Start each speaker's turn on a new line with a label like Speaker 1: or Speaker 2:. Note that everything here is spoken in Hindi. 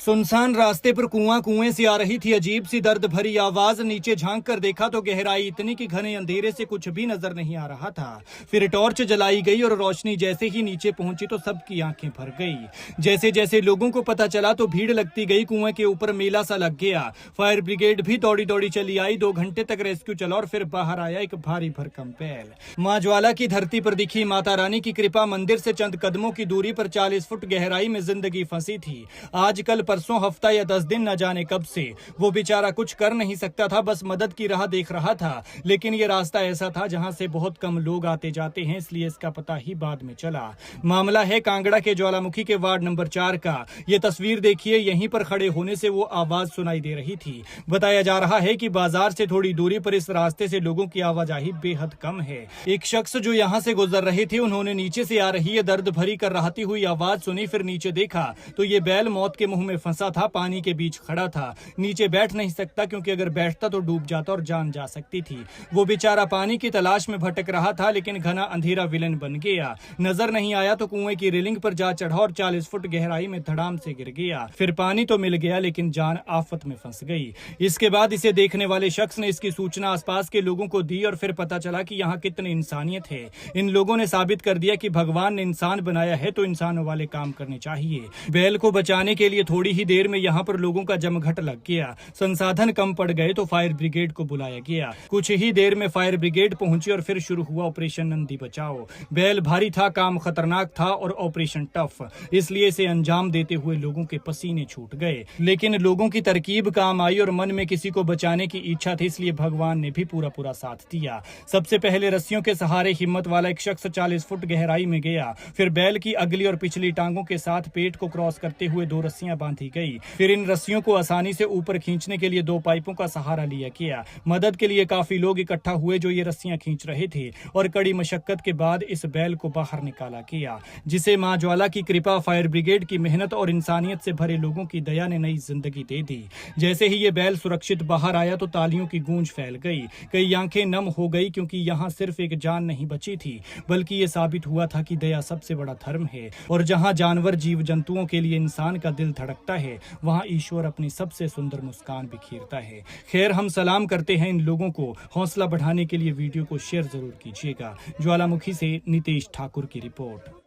Speaker 1: सुनसान रास्ते पर कुएं से आ रही थी अजीब सी दर्द भरी आवाज। नीचे झांक कर देखा तो गहराई इतनी कि घने अंधेरे से कुछ भी नजर नहीं आ रहा था। फिर टॉर्च जलाई गई और रोशनी जैसे ही नीचे पहुंची तो सबकी आंखें भर गई। जैसे जैसे लोगों को पता चला तो भीड़ लगती गई। कुएं के ऊपर मेला सा लग गया। फायर ब्रिगेड भी दौड़ी दौड़ी चली आई। 2 घंटे तक रेस्क्यू चला और फिर बाहर आया एक भारी भरकम बैल। मां ज्वाला की धरती पर दिखी माता रानी की कृपा। मंदिर से चंद कदमों की दूरी पर 40 फुट गहराई में जिंदगी फंसी थी। आजकल परसों हफ्ता या 10 दिन न जाने कब से वो बेचारा कुछ कर नहीं सकता था, बस मदद की राह देख रहा था। लेकिन ये रास्ता ऐसा था जहां से बहुत कम लोग आते जाते हैं, इसलिए इसका पता ही बाद में चला। मामला है कांगड़ा के ज्वालामुखी के वार्ड नंबर 4 का। ये तस्वीर देखिए, यहीं पर खड़े होने से वो आवाज सुनाई दे रही थी। बताया जा रहा है कि बाजार से थोड़ी दूरी पर इस रास्ते से लोगों की आवाजाही बेहद कम है। एक शख्स जो यहाँ से गुजर रहे थे, उन्होंने नीचे से आ रही है दर्द भरी करराहती हुई आवाज सुनी। फिर नीचे देखा तो ये बैल मौत के मुंह में फंसा था, पानी के बीच खड़ा था। नीचे बैठ नहीं सकता क्योंकि अगर बैठता तो डूब जाता और जान जा सकती थी। वो बेचारा पानी की तलाश में भटक रहा था, लेकिन घना अंधेरा विलन बन गया। नजर नहीं आया तो कुएं की रेलिंग पर जा चढ़ा और 40 फुट गहराई में धड़ाम से गिर गया। फिर पानी तो मिल गया, लेकिन जान आफत में फंस गई। इसके बाद इसे देखने वाले शख्स ने इसकी सूचना आसपास के लोगों को दी और फिर पता चला कि यहाँ कितनी इंसानियत है। इन लोगों ने साबित कर दिया कि भगवान ने इंसान बनाया है तो इंसानों वाले काम करने चाहिए। बैल को बचाने के लिए थोड़ी ही देर में यहाँ पर लोगों का जमघट लग गया। संसाधन कम पड़ गए तो फायर ब्रिगेड को बुलाया गया। कुछ ही देर में फायर ब्रिगेड पहुंची और फिर शुरू हुआ ऑपरेशन नंदी बचाओ। बैल भारी था, काम खतरनाक था और ऑपरेशन टफ, इसलिए इसे अंजाम देते हुए लोगों के पसीने छूट गए। लेकिन लोगों की तरकीब काम आई और मन में किसी को बचाने की इच्छा थी, इसलिए भगवान ने भी पूरा साथ दिया। सबसे पहले रस्सियों के सहारे हिम्मत वाला एक शख्स 40 फुट गहराई में गया। फिर बैल की अगली और पिछली टांगों के साथ पेट को क्रॉस करते हुए 2 रस्सियां बांधी गई। फिर इन रस्सियों को आसानी से ऊपर खींचने के लिए 2 पाइपों का सहारा लिया गया। मदद के लिए काफी लोग इकट्ठा हुए जो ये रस्सियां खींच रहे थे और कड़ी मशक्कत के बाद इस बैल को बाहर निकाला गया, जिसे मां ज्वाला की कृपा, फायर ब्रिगेड की मेहनत और इंसानियत से भरे लोगों की दया ने नई जिंदगी दे दी। जैसे ही ये बैल सुरक्षित बाहर आया तो तालियों की गूंज फैल गई। कई आंखें नम हो गई क्योंकि यहाँ सिर्फ एक जान नहीं बची थी, बल्कि ये साबित हुआ था कि दया सबसे बड़ा धर्म है। और जहाँ जानवर जीव जंतुओं के लिए इंसान का दिल धड़कता है, वहाँ ईश्वर अपनी सबसे सुंदर मुस्कान बिखेरता है। खैर, हम सलाम करते हैं इन लोगों को। हौसला बढ़ाने के लिए वीडियो को शेयर जरूर कीजिएगा। ज्वालामुखी से नितेश ठाकुर की रिपोर्ट।